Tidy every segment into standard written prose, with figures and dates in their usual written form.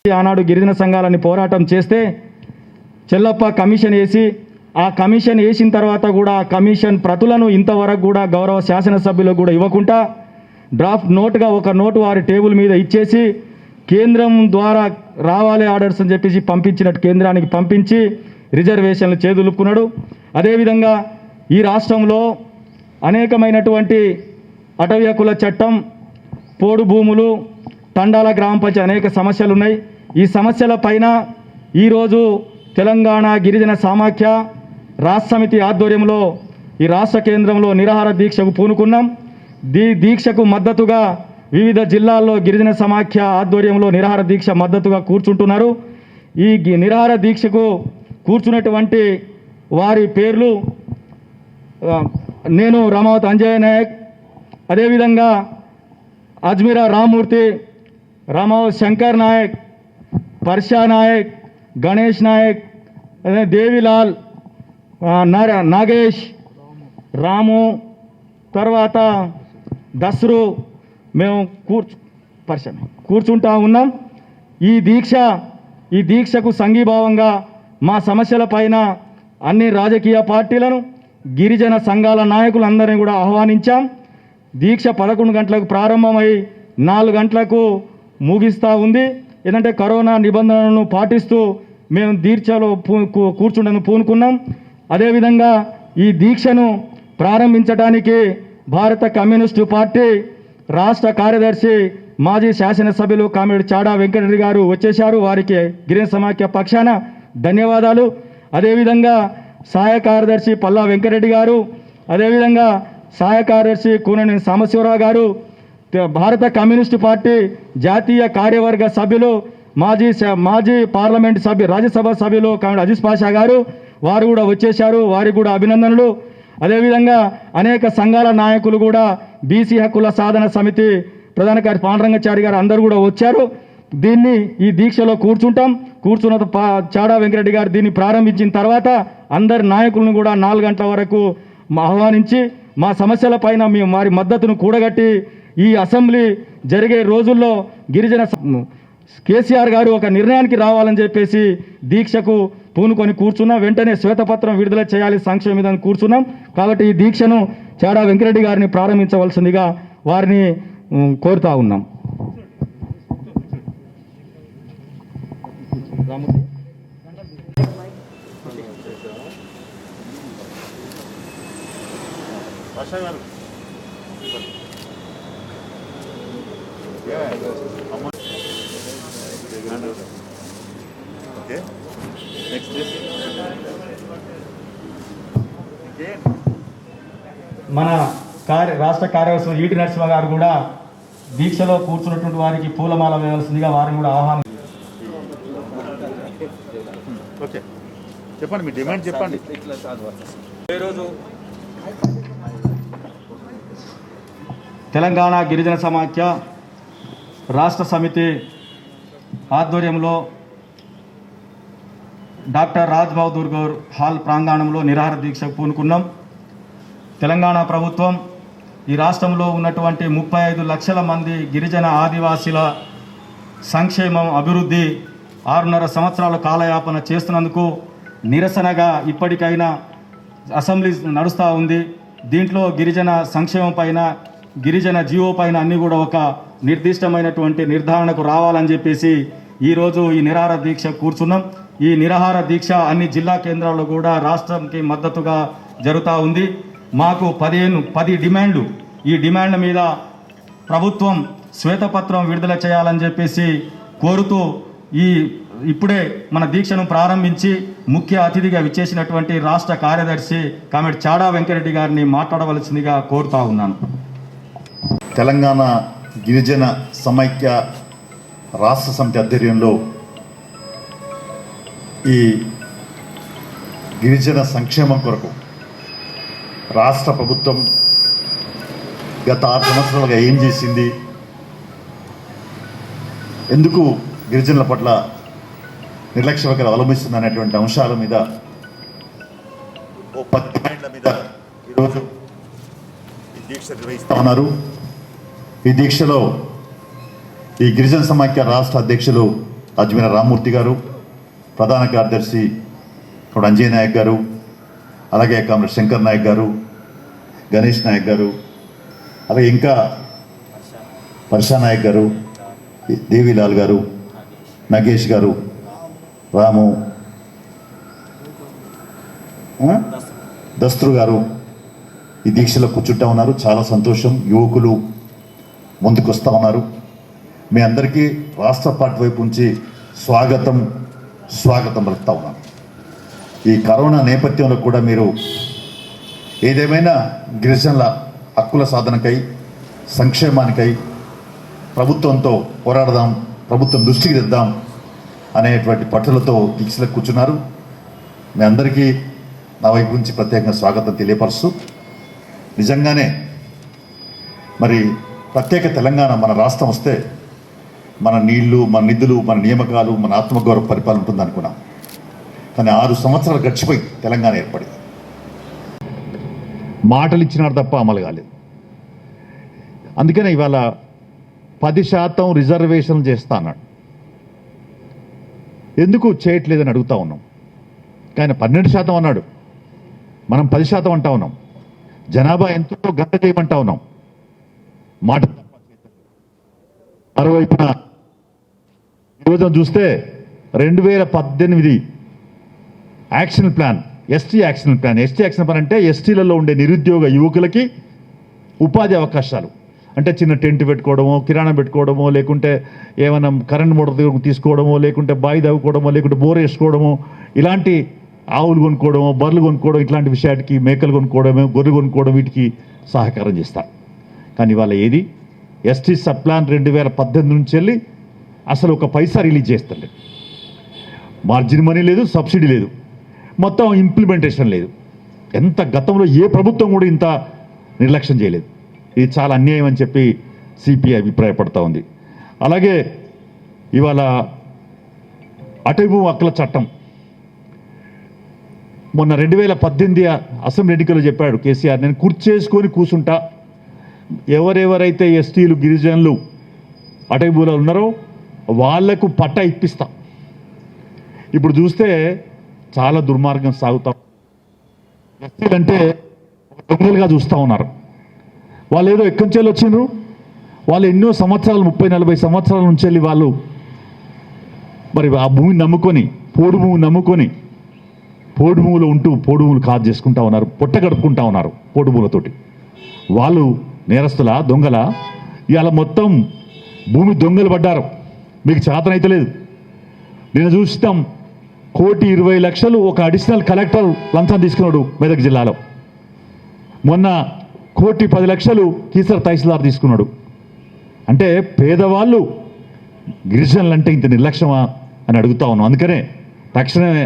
ఆనాడు గిరిజన సంఘాలని పోరాటం చేస్తే చెల్లప్ప కమిషన్ వేసి ఆ కమిషన్ వేసిన తర్వాత కూడా ఆ కమిషన్ ప్రతులను ఇంతవరకు కూడా గౌరవ శాసనసభ్యులకు కూడా ఇవ్వకుండా డ్రాఫ్ట్ నోట్గా ఒక నోటు వారి టేబుల్ మీద ఇచ్చేసి కేంద్రం ద్వారా రావాలి ఆర్డర్స్ అని చెప్పేసి పంపించినట్టు కేంద్రానికి పంపించి రిజర్వేషన్లు చేదులుపుకున్నాడు. అదేవిధంగా ఈ రాష్ట్రంలో అనేకమైనటువంటి అటవీ హక్కుల చట్టం, పోడు భూములు, తండాల గ్రామ పంచాయతీ అనేక సమస్యలు ఉన్నాయి. ఈ సమస్యల పైన ఈరోజు తెలంగాణ గిరిజన సమాఖ్య రాష్ట్ర సమితి ఆధ్వర్యంలో ఈ రాష్ట్ర కేంద్రంలో నిరాహార దీక్షకు పూనుకున్నాం. దీక్షకు మద్దతుగా వివిధ జిల్లాల్లో గిరిజన సమాఖ్య ఆధ్వర్యంలో నిరాహార దీక్ష మద్దతుగా కూర్చుంటున్నారు. ఈ నిరాహార దీక్షకు కూర్చున్నటువంటి వారి పేర్లు నేను రామావత్ అంజయ్ నాయక్, అదేవిధంగా అజ్మీరా రామ్మూర్తి, రామావత్ శంకర్ నాయక్, పర్షా నాయక్, గణేష్ నాయక్, దేవిలాల్, నాగేష్, రాము, తర్వాత దస్రు మేము కూర్చుంటా ఉన్నాం. ఈ దీక్షకు సంఘీభావంగా మా సమస్యల పైన అన్ని రాజకీయ పార్టీలను, గిరిజన సంఘాల నాయకులందరినీ కూడా ఆహ్వానించాం. దీక్ష 11 గంటలకు ప్రారంభమై 4 గంటలకు ముగిస్తూ ఉంది. ఏంటంటే కరోనా నిబంధనలను పాటిస్తూ మేము దీక్షలో కూర్చుండను పూనుకున్నాం. అదేవిధంగా ఈ దీక్షను ప్రారంభించడానికి భారత కమ్యూనిస్టు పార్టీ రాష్ట్ర కార్యదర్శి మాజీ శాసనసభ్యులు కామిరెడ్డి చాడా వెంకటరెడ్డి గారు వచ్చేశారు. వారికి గిరిజన సమాఖ్య పక్షాన ధన్యవాదాలు. అదేవిధంగా సహాయ కార్యదర్శి పల్లా వెంకటరెడ్డి గారు, అదేవిధంగా సహాయ కార్యదర్శి కూననేని సాంబశివరావు గారు, భారత కమ్యూనిస్టు పార్టీ జాతీయ కార్యవర్గ సభ్యులు మాజీ పార్లమెంట్ సభ్యు రాజ్యసభ సభ్యులు కామిరెడ్డి అజీజ్ పాషా గారు, వారు కూడా వచ్చేశారు. వారికి కూడా అభినందనలు. అదేవిధంగా అనేక సంఘాల నాయకులు కూడా, బీసీ హక్కుల సాధన సమితి ప్రధాన కార్యదర్శి పాండురంగాచారి గారు అందరూ కూడా వచ్చారు. ఈ దీక్షలో కూర్చున్న చాడా వెంకటరెడ్డి గారు దీన్ని ప్రారంభించిన తర్వాత అందరి నాయకులను కూడా 4 గంటల వరకు ఆహ్వానించి మా సమస్యల పైన మేము వారి మద్దతును కూడగట్టి ఈ అసెంబ్లీ జరిగే రోజుల్లో గిరిజన కేసీఆర్ గారు ఒక నిర్ణయానికి రావాలని చెప్పేసి దీక్షకు పూనుకొని కూర్చున్నాం. వెంటనే శ్వేతపత్రం విడుదల చేయాలి సంక్షేమ మీద కూర్చున్నాం. కాబట్టి ఈ దీక్షను చాడా వెంకటరెడ్డి గారిని ప్రారంభించవలసిందిగా వారిని కోరుతా ఉన్నాం. మన రాష్ట్ర కార్యదర్శి ఈటి నరసింహ గారు కూడా దీక్షలో కూర్చున్నటువంటి వారికి పూలమాల వేయాల్సిందిగా వారిని కూడా ఆహ్వానం. చెప్పండి, మీ డిమాండ్ చెప్పండి. ఈరోజు తెలంగాణ గిరిజన సమాఖ్య రాష్ట్ర సమితి ఆధ్వర్యంలో డాక్టర్ రాజ్ బహదూర్ గౌర్ హాల్ ప్రాంగణంలో నిరాహార దీక్షకు పూనుకున్నాం. తెలంగాణ ప్రభుత్వం ఈ రాష్ట్రంలో ఉన్నటువంటి 35 లక్షల మంది గిరిజన ఆదివాసీల సంక్షేమం, అభివృద్ధి 6.5 సంవత్సరాల కాలయాపన చేస్తున్నందుకు నిరసనగా ఇప్పటికైనా అసెంబ్లీ నడుస్తూ ఉంది. దీంట్లో గిరిజన సంక్షేమం పైన, గిరిజన జీవో పైన అన్నీ కూడా ఒక నిర్దిష్టమైనటువంటి నిర్ధారణకు రావాలని చెప్పేసి ఈరోజు ఈ నిరాహార దీక్ష కూర్చున్నాం. ఈ నిరాహార దీక్ష అన్ని జిల్లా కేంద్రాల్లో కూడా రాష్ట్రంకి మద్దతుగా జరుగుతూ ఉంది. మాకు 10 డిమాండ్లు, ఈ డిమాండ్ల మీద ప్రభుత్వం శ్వేతపత్రం విడుదల చేయాలని చెప్పేసి కోరుతూ ఇప్పుడే మన దీక్షను ప్రారంభించి ముఖ్య అతిథిగా విచ్చేసినటువంటి రాష్ట్ర కార్యదర్శి కామిరెడ్డి చాడా వెంకటరెడ్డి గారిని మాట్లాడవలసిందిగా కోరుతా ఉన్నాను. తెలంగాణ గిరిజన సమైక్య రాష్ట్ర సమితి ఆధ్వర్యంలో ఈ గిరిజన సంక్షేమం కొరకు రాష్ట్ర ప్రభుత్వం గత 6 సంవత్సరాలుగా ఏం చేసింది, ఎందుకు గిరిజనుల పట్ల నిర్లక్ష్య వైఖరి అవలంబిస్తుంది అనేటువంటి అంశాల మీద 10 డిమాండ్ల మీద ఈరోజు ఈ దీక్ష నిర్వహిస్తూ ఉన్నారు. ఈ దీక్షలో ఈ గిరిజన సమాఖ్య రాష్ట్ర అధ్యక్షులు అజ్మీర రామ్మూర్తి గారు, ప్రధాన కార్యదర్శి ఇప్పుడు అంజయ్ నాయక్ గారు, అలాగే కామ్రేడ్ శంకర్ నాయక్ గారు, గణేష్ నాయక్ గారు, అలాగే ఇంకా పర్షా నాయక్ గారు, దేవిలాల్ గారు, నగేష్ గారు, రాము, దస్తృ గారు ఈ దీక్షలో కూర్చుంటా ఉన్నారు. చాలా సంతోషం. యువకులు ముందుకు వస్తూ ఉన్నారు. మీ అందరికీ రాష్ట్ర పార్టీ వైపు నుంచి స్వాగతం పలుకుతా ఉన్నాను. ఈ కరోనా నేపథ్యంలో కూడా మీరు ఏదేమైనా గిరిజనుల హక్కుల సాధనకై, సంక్షేమానికై ప్రభుత్వంతో పోరాడదాం, ప్రభుత్వం దృష్టికి తెద్దాం అనేటువంటి పట్టులతో దీక్షలో కూర్చున్నారు. మీ అందరికీ నా వైపు నుంచి ప్రత్యేకంగా స్వాగతం తెలియపరుస్తూ, నిజంగానే మరి ప్రత్యేక తెలంగాణ మన రాష్ట్రం వస్తే మన నీళ్లు, మన నిధులు, మన నియామకాలు, మన ఆత్మగౌరవ పరిపాలన ఉంటుంది అనుకున్నాం. కానీ 6 సంవత్సరాలు గడిచిపోయి తెలంగాణ ఏర్పడింది. మాటలు ఇచ్చినారు తప్ప అమలు కాలేదు. అందుకనే ఇవాళ 10% రిజర్వేషన్లు చేస్తా అన్నాడు. ఎందుకు చేయట్లేదని అడుగుతా ఉన్నాం. కానీ 12% అన్నాడు, మనం 10% అంటా ఉన్నాం. జనాభా ఎంతో గంట చేయమంటా ఉన్నాం. మాట మరోవైపున ఈరోజు చూస్తే 2018 action plan, ST action plan అంటే ఎస్టీలలో ఉండే నిరుద్యోగ యువకులకి ఉపాధి అవకాశాలు, అంటే చిన్న టెంట్ పెట్టుకోవడమో, కిరాణా పెట్టుకోవడమో, లేకుంటే ఏమైనా కరెంట్ మోటార్ తీసుకోవడమో, లేకుంటే బావి తవ్వుకోవడమో, లేకుంటే బోర్ వేసుకోవడమో, ఇలాంటి ఆవులు కొనుక్కోవడమో, బర్రెలు కొనుక్కోవడం, ఇట్లాంటి విషయానికి మేకలు కొనుక్కోవడమో, గొర్రెలు కొనుక్కోవడం, వీటికి సహకారం చేస్తారు. కానీ ఇవాళ ఏది ఎస్టీ సబ్ ప్లాన్ 2018 నుంచి వెళ్ళి అసలు ఒక పైసా రిలీజ్ చేస్తుంది. మార్జిన్ మనీ లేదు, సబ్సిడీ లేదు, మొత్తం ఇంప్లిమెంటేషన్ లేదు. ఎంత గతంలో ఏ ప్రభుత్వం కూడా ఇంత నిర్లక్ష్యం చేయలేదు. ఇది చాలా అన్యాయం అని చెప్పి సిపిఐ అభిప్రాయపడతా ఉంది. అలాగే ఇవాళ అటవీ హక్కుల చట్టం మొన్న 2018 అసెంబ్లీ ఎన్నికల్లో చెప్పాడు కేసీఆర్, నేను కుర్చేసుకొని కూర్చుంటా, ఎవరెవరైతే ఎస్టీలు, గిరిజనులు అటవీ భూములు ఉన్నారో వాళ్లకు పట్టా ఇప్పిస్తా. ఇప్పుడు చూస్తే చాలా దుర్మార్గం సాగుతాం. ఎస్టీలు అంటే దొంగలుగా చూస్తూ ఉన్నారు. వాళ్ళు ఏదో ఎక్కడి నుంచి వచ్చిండ్రు, వాళ్ళు ఎన్నో సంవత్సరాలు, 30-40 సంవత్సరాల నుంచి వెళ్ళి వాళ్ళు మరి ఆ భూమిని నమ్ముకొని, పోడు భూమిని నమ్ముకొని పోడు భూములు ఉంటూ పోడు భూములు కాదు చేసుకుంటా ఉన్నారు, పొట్ట గడుపుకుంటా ఉన్నారు పోడు భూములతోటి. వాళ్ళు నేరస్తులా, దొంగలా? ఇవాళ మొత్తం భూమి దొంగలు పడ్డారు. మీకు చేతనైతే లేదు. నేను చూస్తాం 1,20,00,000 ఒక అడిషనల్ కలెక్టర్ లంచం తీసుకున్నాడు మెదక్ జిల్లాలో. మొన్న 1,10,00,000 కీసర తహసీల్దార్ తీసుకున్నాడు. అంటే పేదవాళ్ళు, గిరిజనులు అంటే ఇంత నిర్లక్ష్యమా అని అడుగుతా ఉన్నాం. అందుకనే తక్షణమే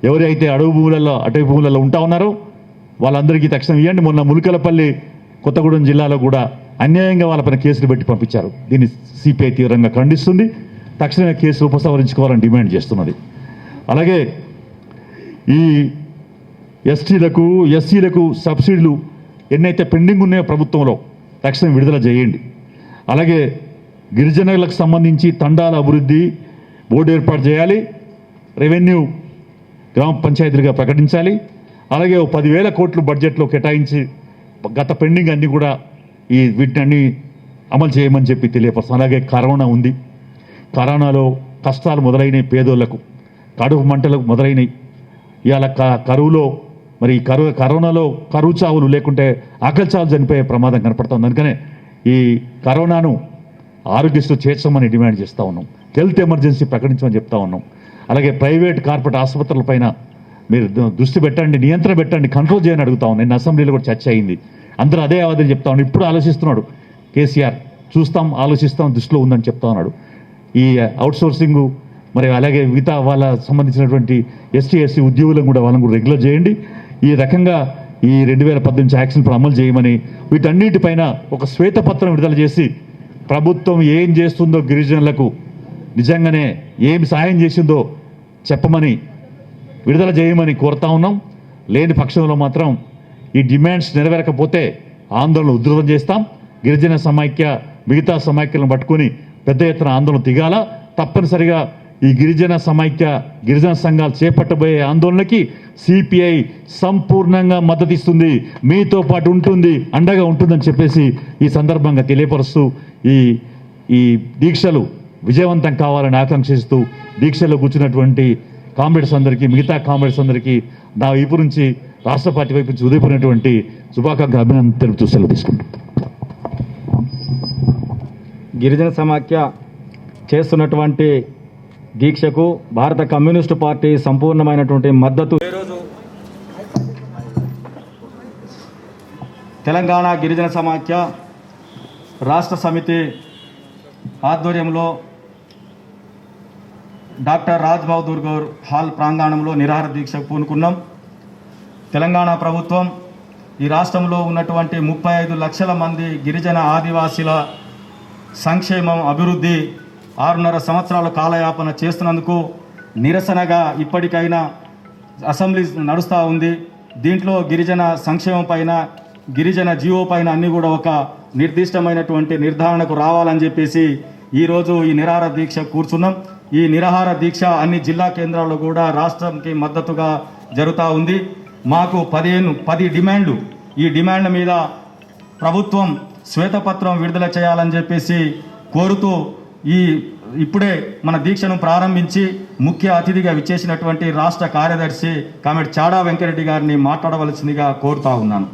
ఎవరైతే అటవీ భూములలో ఉంటా ఉన్నారో వాళ్ళందరికీ తక్షణం ఇవ్వండి. మొన్న ములకలపల్లి, కొత్తగూడెం జిల్లాలో కూడా అన్యాయంగా వాళ్ళపైన కేసులు పెట్టి పంపించారు. దీన్ని సిపిఐ తీవ్రంగా ఖండిస్తుంది. తక్షణమే కేసులు ఉపసంహరించుకోవాలని డిమాండ్ చేస్తున్నది. అలాగే ఈ ఎస్సీలకు సబ్సిడీలు ఎన్నైతే పెండింగ్ ఉన్నాయో ప్రభుత్వంలో తక్షణం విడుదల చేయండి. అలాగే గిరిజనులకు సంబంధించి తండాల అభివృద్ధి బోర్డు ఏర్పాటు చేయాలి. రెవెన్యూ గ్రామ పంచాయతీలుగా ప్రకటించాలి. అలాగే 10,000 కోట్లు బడ్జెట్లో కేటాయించి గత పెండింగ్ అన్నీ కూడా వీటిని అమలు చేయమని చెప్పి తెలియపరుస్తాం. అలాగే కరోనా ఉంది. కరోనాలో కష్టాలు మొదలైనవి, పేదోళ్లకు కడుపు మంటలకు మొదలైనవి. ఇవాళ కరువులో మరి కరోనాలో కరువు చావులు లేకుంటే ఆకలి చావులు చనిపోయే ప్రమాదం కనపడుతుంది. అందుకనే ఈ కరోనాను ఆరోగ్యశ్రీ చేర్చమని డిమాండ్ చేస్తూ ఉన్నాం. హెల్త్ ఎమర్జెన్సీ ప్రకటించమని చెప్తా ఉన్నాం. అలాగే ప్రైవేట్ కార్పొరేట్ ఆసుపత్రులపైన మీరు దృష్టి పెట్టండి, నియంత్రణ పెట్టండి, కంట్రోల్ చేయని అడుగుతా ఉన్నాం. నిన్న అసెంబ్లీలో కూడా చర్చ అయింది. అందరూ అదే అవధి చెప్తా ఉన్నాడు. ఇప్పుడు ఆలోచిస్తున్నాడు కేసీఆర్, చూస్తాం, ఆలోచిస్తాం, దృష్టిలో ఉందని చెప్తా ఉన్నాడు. ఈ అవుట్సోర్సింగ్ మరి అలాగే మిగతా వాళ్ళ సంబంధించినటువంటి ఎస్సీ ఉద్యోగులను కూడా వాళ్ళని కూడా రెగ్యులర్ చేయండి. ఈ రకంగా ఈ 2018 యాక్షన్ ప్లాన్ అమలు చేయమని, వీటన్నిటిపైన ఒక శ్వేతపత్రం విడుదల చేసి ప్రభుత్వం ఏం చేస్తుందో, గిరిజనులకు నిజంగానే ఏం సాయం చేసిందో చెప్పమని, విడుదల చేయమని కోరుతా ఉన్నాం. లేని పక్షంలో మాత్రం ఈ డిమాండ్స్ నెరవేరకపోతే ఆందోళన ఉధృతం చేస్తాం. గిరిజన సమైక్య మిగతా సమైక్యలను పట్టుకొని పెద్ద ఎత్తున ఆందోళన దిగాల. తప్పనిసరిగా ఈ గిరిజన సమైక్య గిరిజన సంఘాలు చేపట్టబోయే ఆందోళనకి సిపిఐ సంపూర్ణంగా మద్దతు ఇస్తుంది, మీతో పాటు ఉంటుంది, అండగా ఉంటుందని చెప్పేసి ఈ సందర్భంగా తెలియపరుస్తూ ఈ దీక్షలు విజయవంతం కావాలని ఆకాంక్షిస్తూ దీక్షలో కూర్చున్నటువంటి కామ్రేడ్స్ అందరికీ, మిగతా కామ్రేడ్స్ అందరికీ నా వైపు నుంచి, రాష్ట్ర పార్టీ వైపు నుంచి ఉదయపడినటువంటి శుభాకాంక్ష అభినందన తెలుపుతూ సెలవు తీసుకుంటాం. గిరిజన సమాఖ్య చేస్తున్నటువంటి దీక్షకు భారత కమ్యూనిస్టు పార్టీ సంపూర్ణమైనటువంటి మద్దతు. ఈరోజు తెలంగాణ గిరిజన సమాఖ్య రాష్ట్ర సమితి ఆధ్వర్యంలో డాక్టర్ రాజ్ బహదూర్ గౌర్ హాల్ ప్రాంగణంలో నిరాహార దీక్షకు పూనుకున్నాం. తెలంగాణ ప్రభుత్వం ఈ రాష్ట్రంలో ఉన్నటువంటి 35 లక్షల మంది గిరిజన ఆదివాసీల సంక్షేమం, అభివృద్ధి 6.5 సంవత్సరాల కాలయాపన చేస్తున్నందుకు నిరసనగా ఇప్పటికైనా అసెంబ్లీ నడుస్తూ ఉంది. దీంట్లో గిరిజన సంక్షేమం పైన, గిరిజన జీవో పైన అన్నీ కూడా ఒక నిర్దిష్టమైనటువంటి నిర్ధారణకు రావాలని చెప్పేసి ఈరోజు ఈ నిరాహార దీక్ష కూర్చున్నాం. ఈ నిరాహార దీక్ష అన్ని జిల్లా కేంద్రాల్లో కూడా రాష్ట్రంకి మద్దతుగా జరుగుతూ ఉంది. మాకు 10 డిమాండ్లు, ఈ డిమాండ్ల మీద ప్రభుత్వం శ్వేతపత్రం విడుదల చేయాలని చెప్పేసి కోరుతూ ఇప్పుడే మన దీక్షను ప్రారంభించి ముఖ్య అతిథిగా విచ్చేసినటువంటి రాష్ట్ర కార్యదర్శి కామెడ్ చాడా వెంకరెడ్డి గారిని మాట్లాడవలసిందిగా కోరుతా ఉన్నాను.